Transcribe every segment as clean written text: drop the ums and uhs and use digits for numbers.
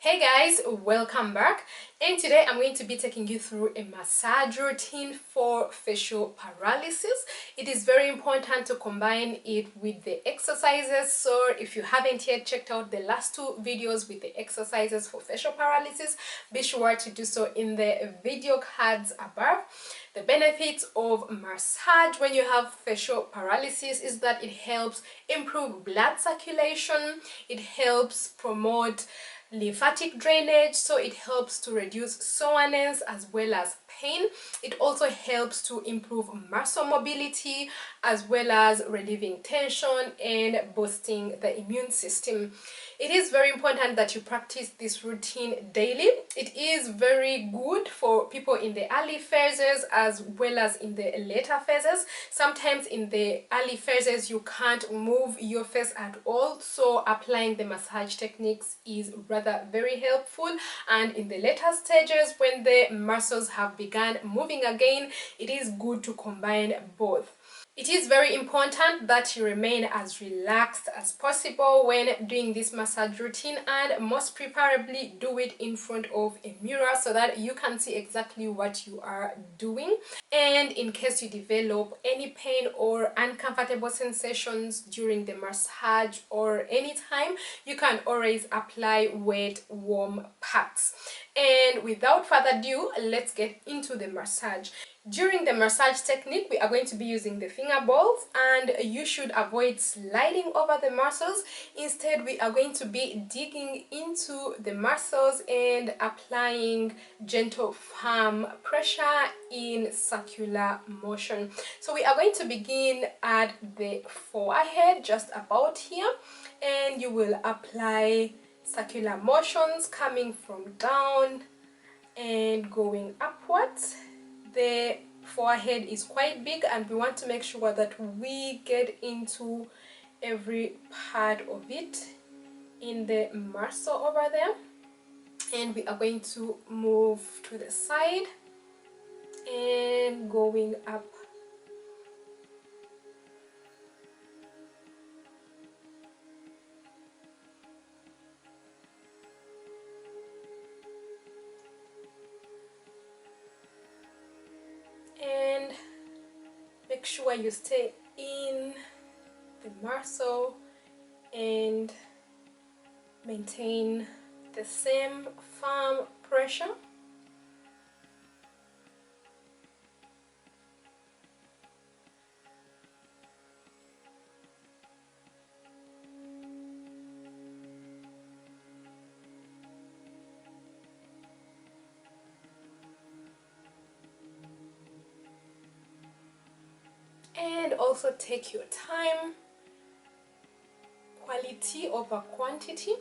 Hey guys, welcome back, and today I'm going to be taking you through a massage routine for facial paralysis. It is very important to combine it with the exercises, so if you haven't yet checked out the last two videos with the exercises for facial paralysis, be sure to do so in the video cards above. The benefits of massage when you have facial paralysis is that it helps improve blood circulation, it helps promote lymphatic drainage, so it helps to reduce soreness as well as pain. It also helps to improve muscle mobility as well as relieving tension and boosting the immune system. It is very important that you practice this routine daily. It is very good for people in the early phases as well as in the later phases. Sometimes in the early phases you can't move your face at all, so applying the massage techniques is rather very helpful, and in the later stages when the muscles have begun moving again, it is good to combine both. It is very important that you remain as relaxed as possible when doing this massage routine, and most preferably do it in front of a mirror so that you can see exactly what you are doing. And in case you develop any pain or uncomfortable sensations during the massage or anytime, you can always apply wet warm packs. And without further ado, let's get into the massage. During the massage technique, we are going to be using the finger balls, and you should avoid sliding over the muscles. Instead, we are going to be digging into the muscles and applying gentle firm pressure in circular motion. So we are going to begin at the forehead, just about here, and you will apply circular motions coming from down and going upwards. The forehead is quite big and we want to make sure that we get into every part of it in the muscle over there. And we are going to move to the side and going up. And make sure you stay in the muscle and maintain the same firm pressure. And also take your time, quality over quantity.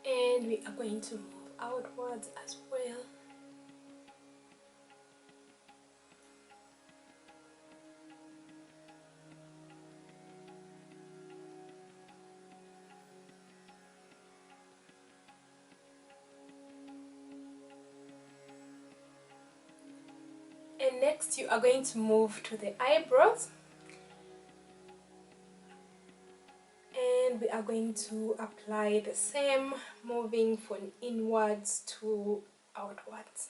And we are going to move outwards as well. And next you are going to move to the eyebrows, and we are going to apply the same, moving from inwards to outwards.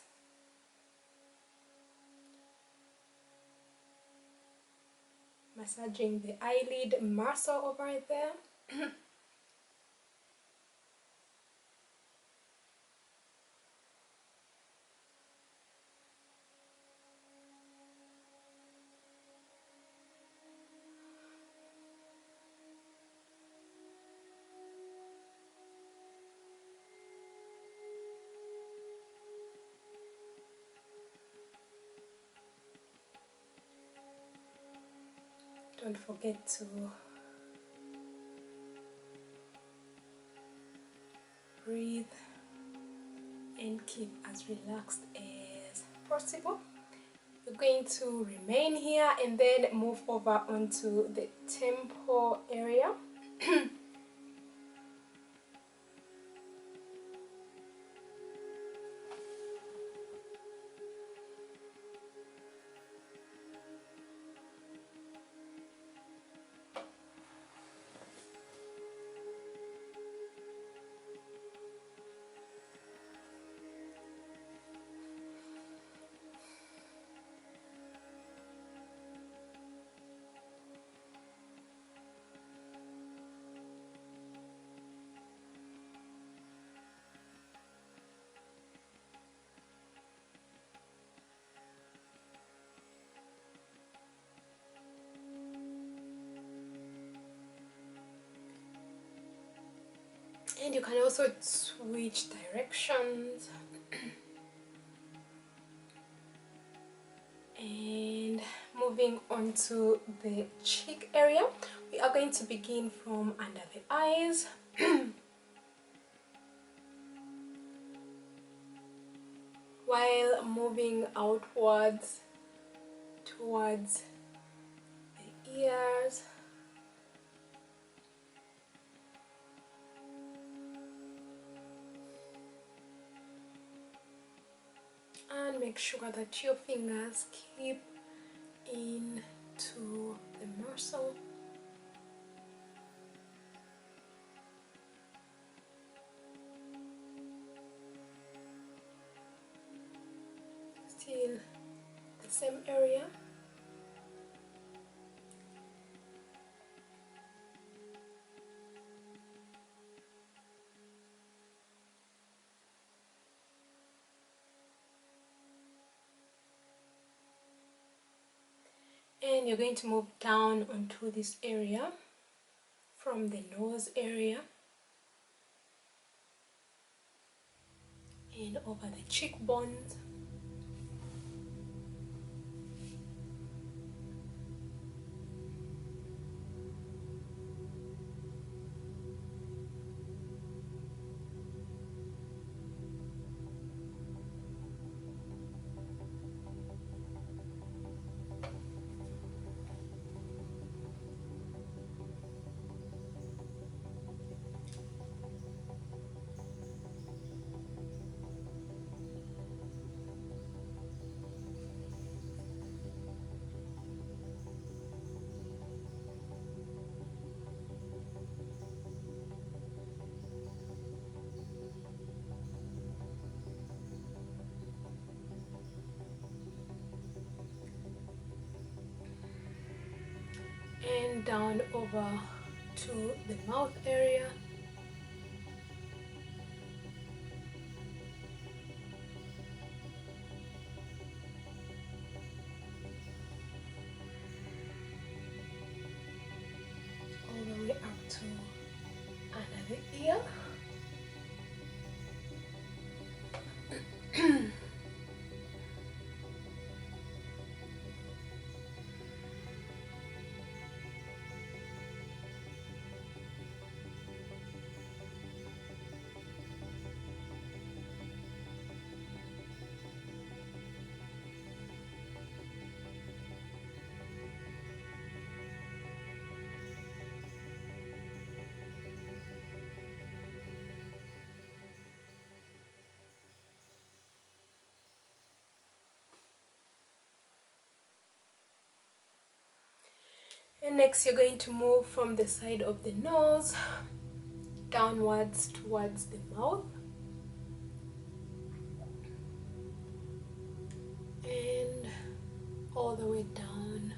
Massaging the eyelid muscle over there. Don't forget to breathe and keep as relaxed as possible. You're going to remain here and then move over onto the temple area. And you can also switch directions. And moving on to the cheek area, we are going to begin from under the eyes. While moving outwards towards the ears, and make sure that your fingers keep into the muscle. Still the same area. And you're going to move down onto this area from the nose area and over the cheekbones. And down over to the mouth area. All the way up to under the ear. And next you're going to move from the side of the nose downwards towards the mouth. And all the way down.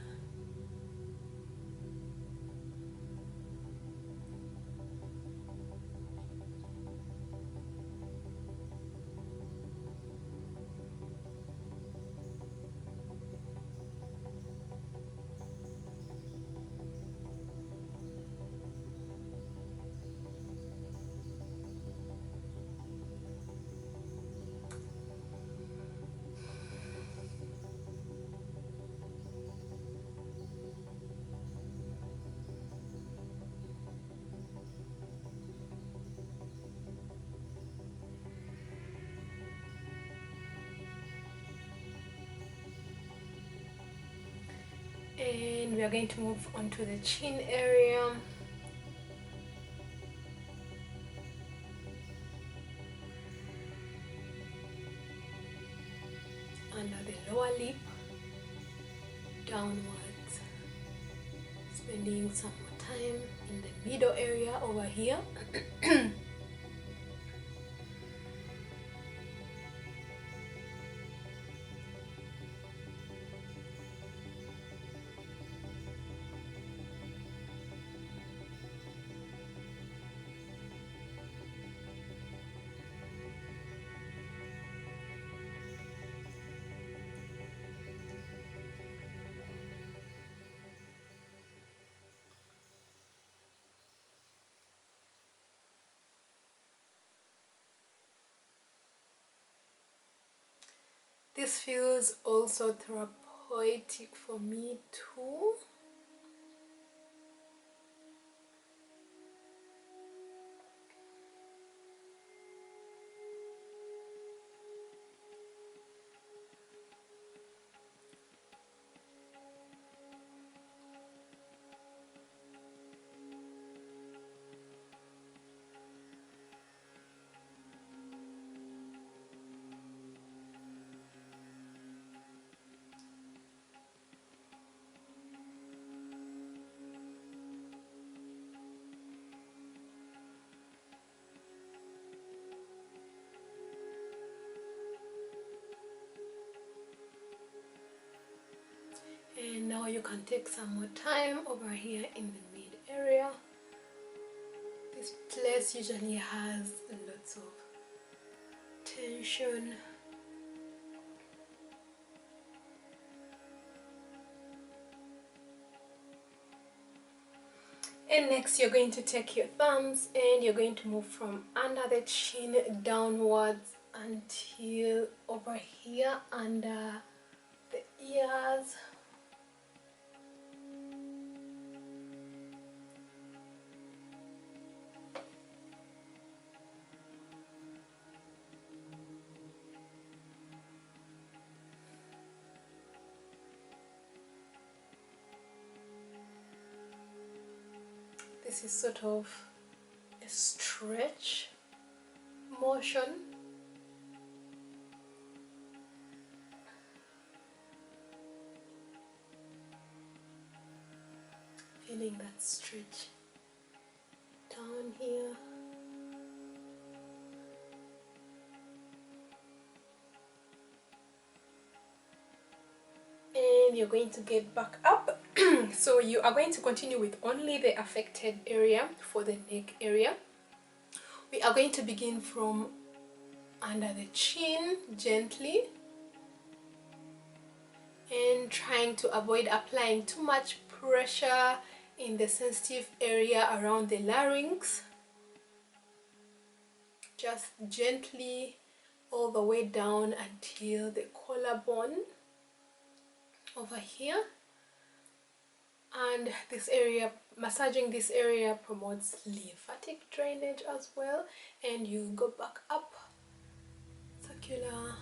And we are going to move on to the chin area. Under the lower lip, downwards, spending some more time in the middle area over here. This feels also therapeutic for me too. And now you can take some more time over here in the mid area. This place usually has lots of tension. And next you're going to take your thumbs and you're going to move from under the chin downwards until over here under the ears. This is sort of a stretch motion. Feeling that stretch down here. And you're going to get back up. So you are going to continue with only the affected area for the neck area. We are going to begin from under the chin gently and trying to avoid applying too much pressure in the sensitive area around the larynx. Just gently all the way down until the collarbone over here. And this area, massaging this area promotes lymphatic drainage as well. And you go back up, circular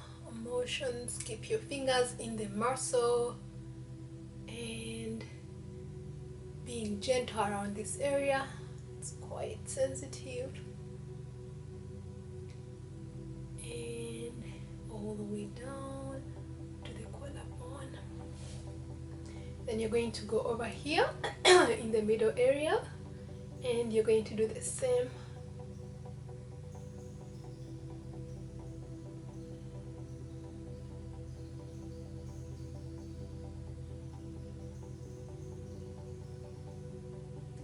motions. Keep your fingers in the muscle and being gentle around this area. It's quite sensitive. And all the way down to the collarbone. Then you're going to go over here in the middle area and you're going to do the same.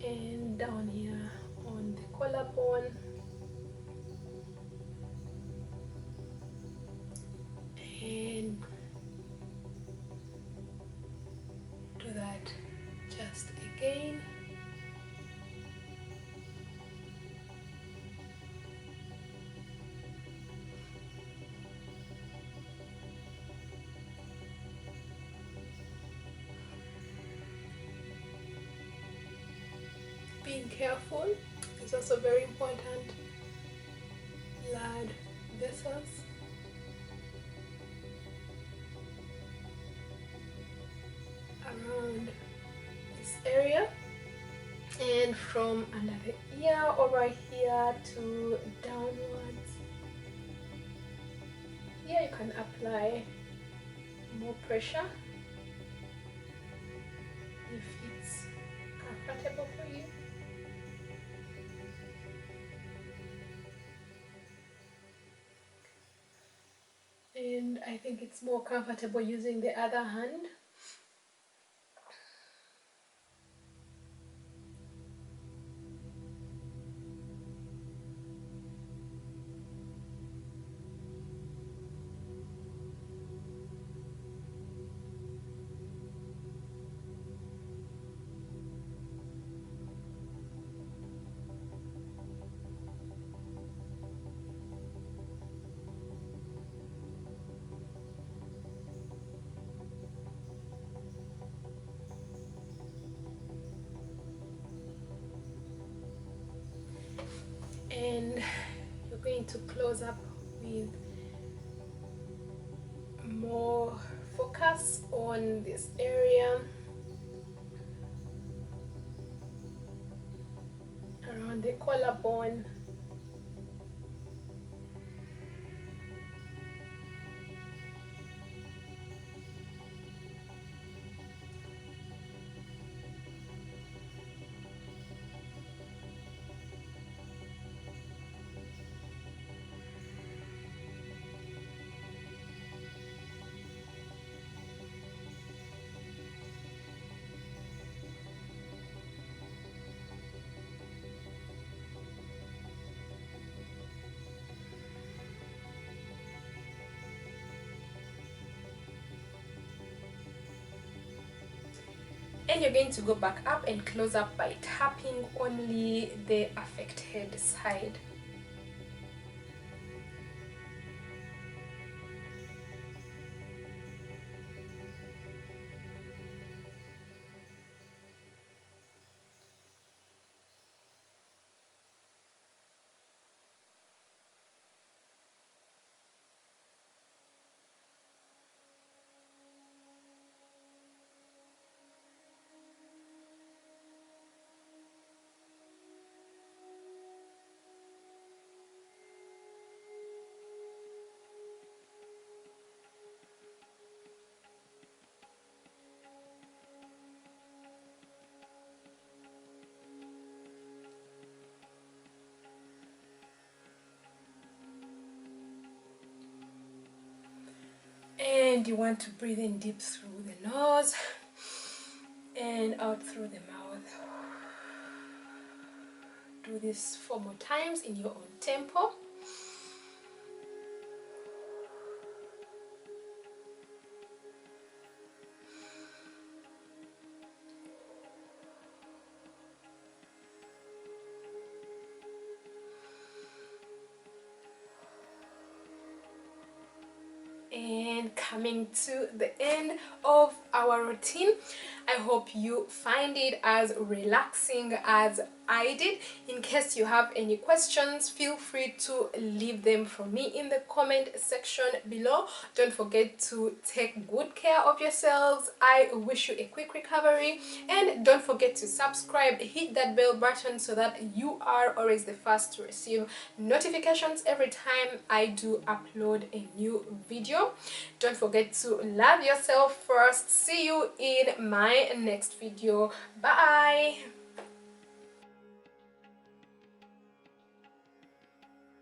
And down here on the collarbone. And do that just again. Being careful is also very important. Blood vessels. Around this area, and from under the ear over here to downwards. Here you can apply more pressure if it's comfortable for you. And I think it's more comfortable using the other hand. to close up with more focus on this area around the collarbone. And you're going to go back up and close up by tapping only the affected side. And you want to breathe in deep through the nose and out through the mouth. Do this 4 more times in your own tempo. And coming to the end of our routine, I hope you find it as relaxing as I did. In case you have any questions, feel free to leave them for me in the comment section below. Don't forget to take good care of yourselves. I wish you a quick recovery, and don't forget to subscribe, hit that bell button so that you are always the first to receive notifications every time I do upload a new video. Don't forget to love yourself first. See you in my next video. Bye.